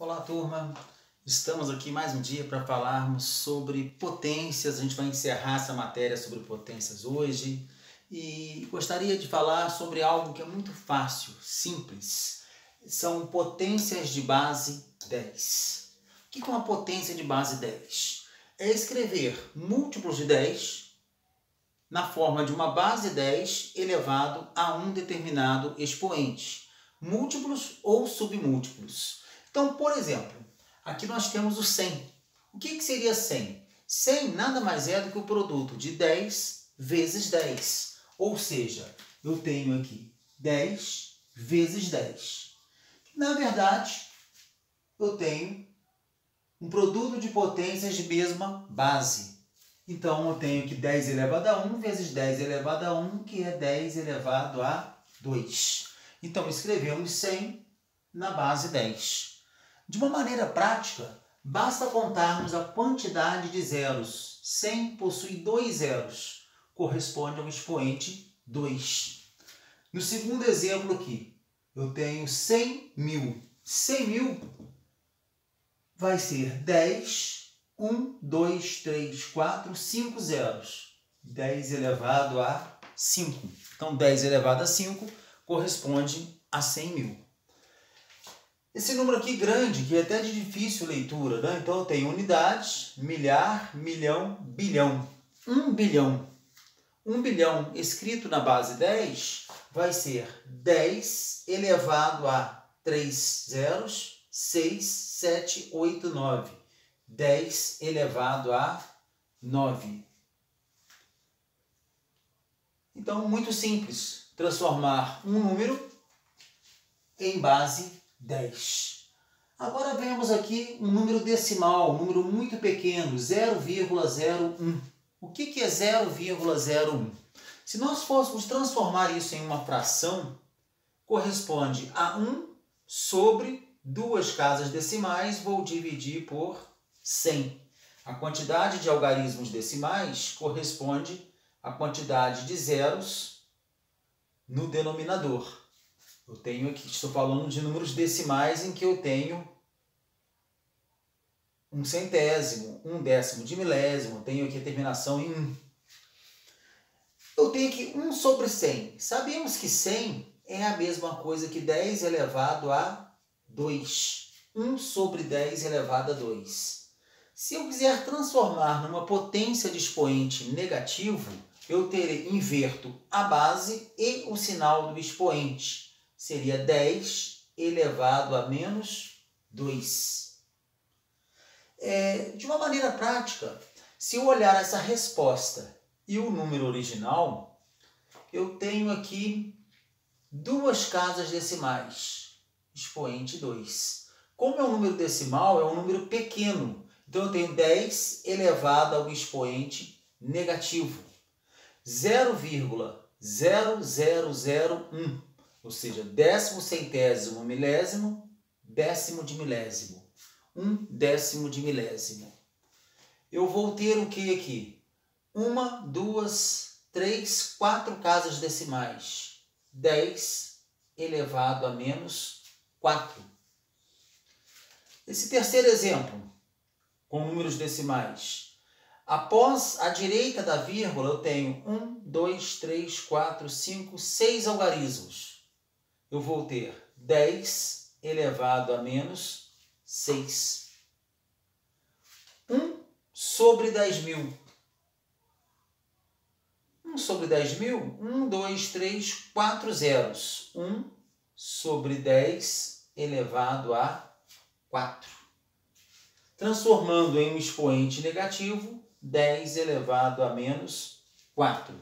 Olá, turma! Estamos aqui mais um dia para falarmos sobre potências. A gente vai encerrar essa matéria sobre potências hoje e gostaria de falar sobre algo que é muito fácil, simples. São potências de base 10. O que é uma potência de base 10? É escrever múltiplos de 10 na forma de uma base 10 elevado a um determinado expoente, múltiplos ou submúltiplos. Então, por exemplo, aqui nós temos o 100. O que seria 100? 100 nada mais é do que o produto de 10 vezes 10. Ou seja, eu tenho aqui 10 vezes 10. Na verdade, eu tenho um produto de potências de mesma base. Então, eu tenho que 10 elevado a 1 vezes 10 elevado a 1, que é 10 elevado a 2. Então, escrevemos 100 na base 10. De uma maneira prática, basta contarmos a quantidade de zeros. 100 possui 2 zeros, corresponde ao expoente 2. No segundo exemplo aqui, eu tenho 100 mil. 100 mil vai ser 10, 1, 2, 3, 4, 5 zeros. 10 elevado a 5. Então, 10 elevado a 5 corresponde a 100 mil. Esse número aqui grande, que é até de difícil leitura, né? Então eu tenho unidades, milhar, milhão, bilhão. 1 bilhão. 1 bilhão escrito na base 10 vai ser 10 elevado a 3 zeros, 6, 7, 8, 9. 10 elevado a 9. Então, muito simples transformar um número em base 10. Agora vemos aqui um número decimal, um número muito pequeno, 0,01. O que é 0,01? Se nós fôssemos transformar isso em uma fração, corresponde a 1 sobre 2 casas decimais, vou dividir por 100. A quantidade de algarismos decimais corresponde à quantidade de zeros no denominador. Eu tenho aqui, estou falando de números decimais em que eu tenho 1 centésimo, 1 décimo de milésimo, tenho aqui a terminação em 1. Eu tenho aqui 1 sobre 100. Sabemos que 100 é a mesma coisa que 10 elevado a 2. 1 sobre 10 elevado a 2. Se eu quiser transformar numa potência de expoente negativo, eu inverto a base e o sinal do expoente. Seria 10 elevado a menos 2. De uma maneira prática, se eu olhar essa resposta e o número original, eu tenho aqui 2 casas decimais, expoente 2. Como é um número decimal, é um número pequeno, então eu tenho 10 elevado ao expoente negativo. 0,0001. Ou seja, décimo centésimo milésimo, décimo de milésimo. 1 décimo de milésimo. Eu vou ter o que aqui? 1, 2, 3, 4 casas decimais. 10 elevado a menos 4. Esse terceiro exemplo, com números decimais. Após a direita da vírgula, eu tenho 1, 2, 3, 4, 5, 6 algarismos. Eu vou ter 10 elevado a menos 6. 1 sobre 10 mil. 1 sobre 10 mil, 1, 2, 3, 4 zeros. 1 sobre 10 elevado a 4. Transformando em um expoente negativo, 10 elevado a menos 4.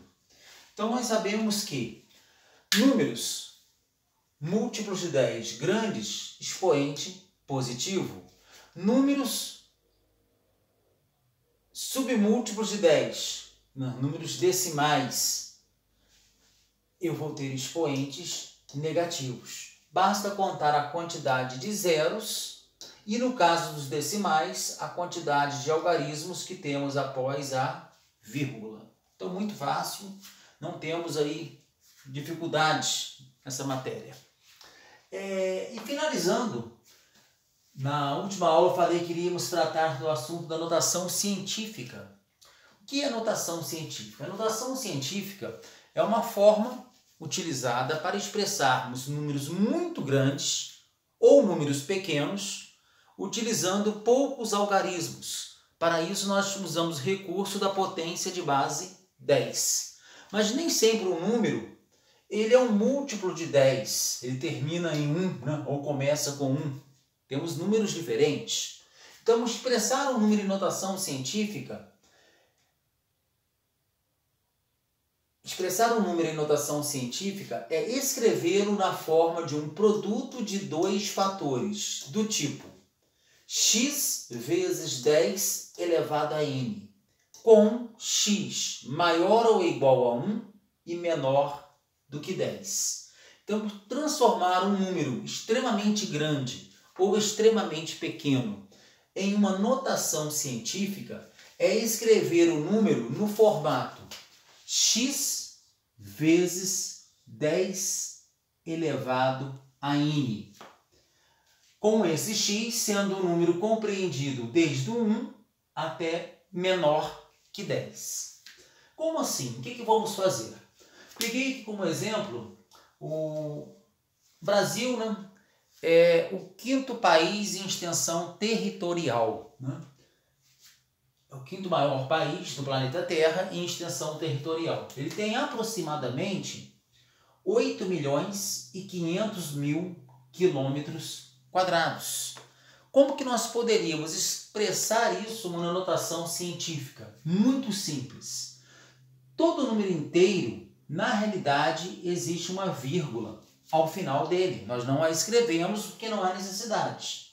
Então, nós sabemos que números múltiplos de 10 grandes, expoente positivo. Números submúltiplos de 10, números decimais, eu vou ter expoentes negativos. Basta contar a quantidade de zeros e, no caso dos decimais, a quantidade de algarismos que temos após a vírgula. Então, muito fácil, não temos aí dificuldades nessa matéria. E finalizando, Na última aula eu falei que iríamos tratar do assunto da notação científica. O que é notação científica? A notação científica é uma forma utilizada para expressarmos números muito grandes ou números pequenos, utilizando poucos algarismos. Para isso nós usamos recurso da potência de base 10. Mas nem sempre o número ele é um múltiplo de 10, ele termina em 1, né? Ou começa com 1. Temos números diferentes. Então, expressar um número em notação científica, é escrevê-lo na forma de um produto de dois fatores, do tipo x vezes 10 elevado a n, com x maior ou igual a 1 e menor do que 10. Então, transformar um número extremamente grande ou extremamente pequeno em uma notação científica é escrever o número no formato x vezes 10 elevado a n, com esse x sendo um número compreendido desde o 1 até menor que 10. Como assim? O que vamos fazer? Peguei aqui como exemplo o Brasil, né? É o 5º país em extensão territorial, né? É o 5º maior país do planeta Terra em extensão territorial. Ele tem aproximadamente 8.500.000 quilômetros quadrados. Como que nós poderíamos expressar isso numa notação científica? Muito simples. Todo número inteiro, na realidade, existe uma vírgula ao final dele. Nós não a escrevemos porque não há necessidade.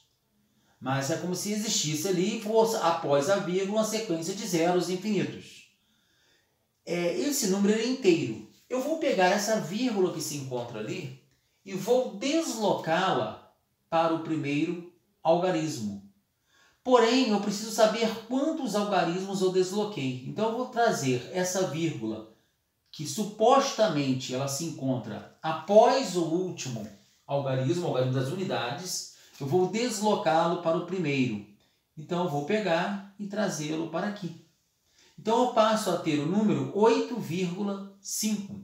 Mas é como se existisse ali, fosse, após a vírgula, uma sequência de zeros infinitos. Esse número é inteiro. Eu vou pegar essa vírgula que se encontra ali e vou deslocá-la para o primeiro algarismo. Porém, eu preciso saber quantos algarismos eu desloquei. Então, eu vou trazer essa vírgula que supostamente ela se encontra após o último algarismo, o algarismo das unidades, eu vou deslocá-lo para o primeiro. Então, eu vou pegar e trazê-lo para aqui. Então, eu passo a ter o número 8,5.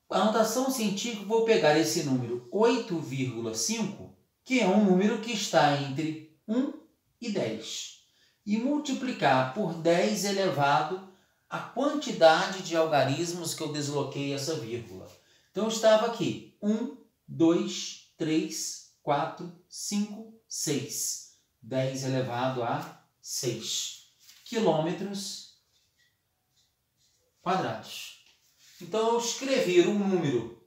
A notação científica, vou pegar esse número 8,5, que é um número que está entre 1 e 10, e multiplicar por 10 elevado a quantidade de algarismos que eu desloquei essa vírgula. Então, eu estava aqui 1, 2, 3, 4, 5, 6. 10 elevado a 6 quilômetros quadrados. Então, eu escrevi um número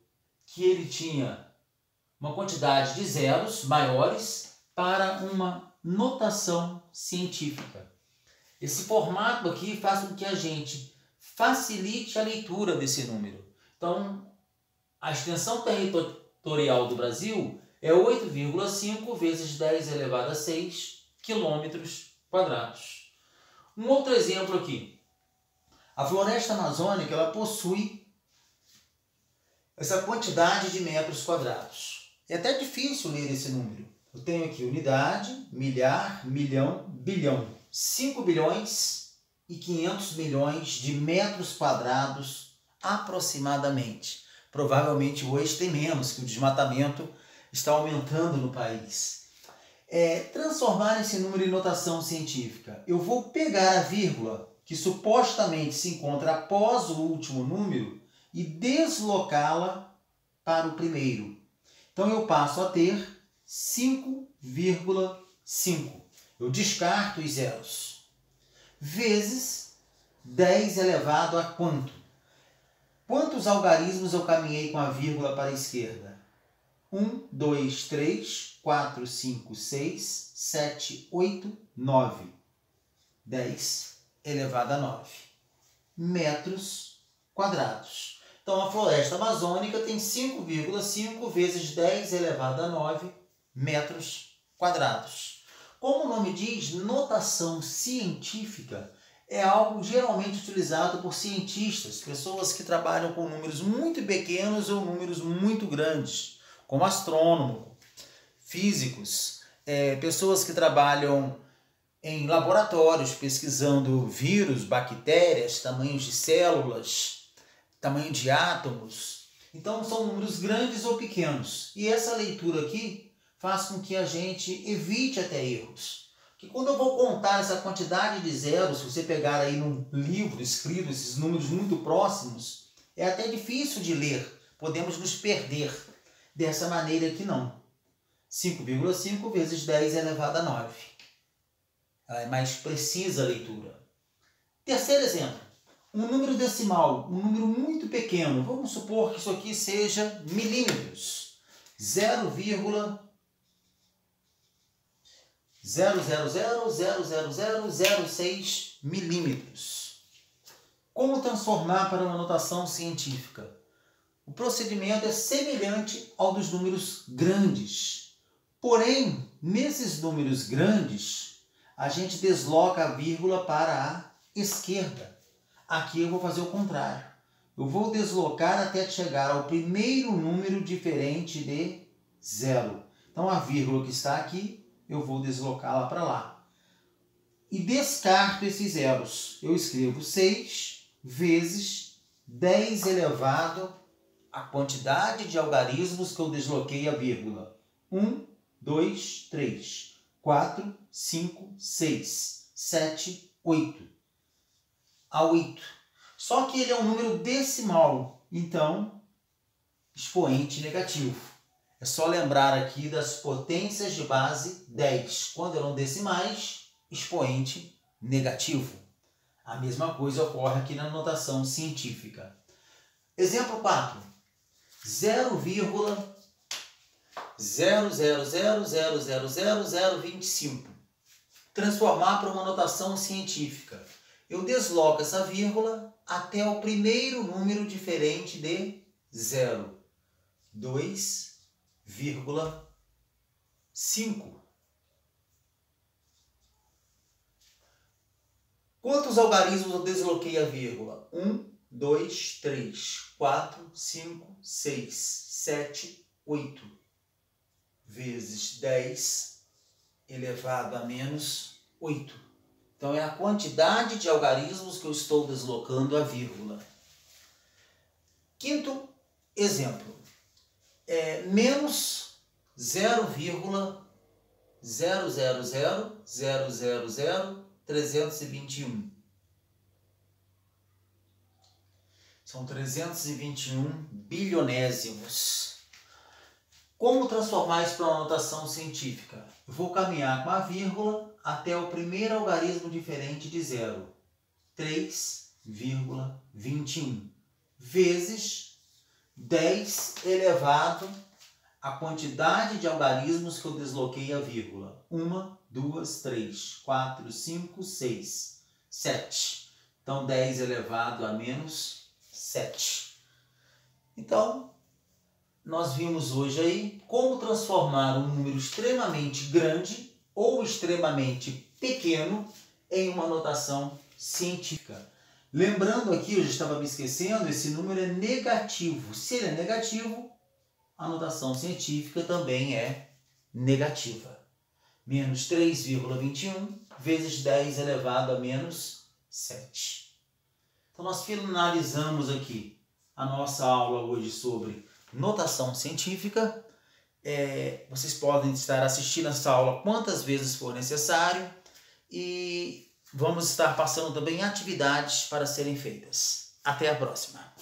que ele tinha uma quantidade de zeros maiores para uma notação científica. Esse formato aqui faz com que a gente facilite a leitura desse número. Então, a extensão territorial do Brasil é 8,5 vezes 10 elevado a 6 quilômetros quadrados. Um outro exemplo aqui. A floresta amazônica ela possui essa quantidade de metros quadrados. É até difícil ler esse número. Eu tenho aqui unidade, milhar, milhão, bilhão. 5 bilhões e 500 milhões de metros quadrados aproximadamente. Provavelmente hoje tem menos, que o desmatamento está aumentando no país. Transformar esse número em notação científica. Eu vou pegar a vírgula que supostamente se encontra após o último número e deslocá-la para o primeiro. Então eu passo a ter 5,5. Eu descarto os zeros. Vezes 10 elevado a quanto? Quantos algarismos eu caminhei com a vírgula para a esquerda? 1, 2, 3, 4, 5, 6, 7, 8, 9. 10 elevado a 9 metros quadrados. Então, a floresta amazônica tem 5,5 vezes 10 elevado a 9 metros quadrados. Como o nome diz, notação científica é algo geralmente utilizado por cientistas, pessoas que trabalham com números muito pequenos ou números muito grandes, como astrônomo, físicos, pessoas que trabalham em laboratórios pesquisando vírus, bactérias, tamanhos de células, tamanho de átomos. Então são números grandes ou pequenos. E essa leitura aqui faz com que a gente evite até erros. Que quando eu vou contar essa quantidade de zeros, se você pegar aí num livro escrito esses números muito próximos, é até difícil de ler. Podemos nos perder. Dessa maneira aqui não. 5,5 vezes 10 elevado a 9. Ela é mais precisa a leitura. Terceiro exemplo. Um número decimal, um número muito pequeno. Vamos supor que isso aqui seja milímetros. 0,0000006 milímetros. Como transformar para uma notação científica? O procedimento é semelhante ao dos números grandes. Porém, nesses números grandes, a gente desloca a vírgula para a esquerda. Aqui eu vou fazer o contrário. Eu vou deslocar até chegar ao primeiro número diferente de 0. Então, a vírgula que está aqui, eu vou deslocá-la para lá. E descarto esses zeros. Eu escrevo 6 vezes 10 elevado a quantidade de algarismos que eu desloquei a vírgula. 1, 2, 3, 4, 5, 6, 7, 8. A 8. Só que ele é um número decimal, então, expoente negativo. É só lembrar aqui das potências de base 10. Quando eram decimais, expoente negativo. A mesma coisa ocorre aqui na notação científica. Exemplo 4. 0,000000025. Transformar para uma notação científica. Eu desloco essa vírgula até o primeiro número diferente de 0. 2,5. Quantos algarismos eu desloquei a vírgula? 1, 2, 3, 4, 5, 6, 7, 8. Vezes 10 elevado a menos 8. Então, é a quantidade de algarismos que eu estou deslocando a vírgula. Quinto exemplo. Menos 0,000000321. São 321 bilionésimos. Como transformar isso para uma notação científica? Eu vou caminhar com a vírgula até o primeiro algarismo diferente de 0. 3,21 vezes 10 elevado à quantidade de algarismos que eu desloquei a vírgula. 1, 2, 3, 4, 5, 6, 7. Então, 10 elevado a menos 7. Então, nós vimos hoje aí como transformar um número extremamente grande ou extremamente pequeno em uma notação científica. Lembrando aqui, eu já estava me esquecendo, esse número é negativo. Se ele é negativo, a notação científica também é negativa. Menos 3,21 vezes 10 elevado a menos 7. Então, nós finalizamos aqui a nossa aula hoje sobre notação científica. Vocês podem estar assistindo essa aula quantas vezes for necessário e vamos estar passando também atividades para serem feitas. Até a próxima!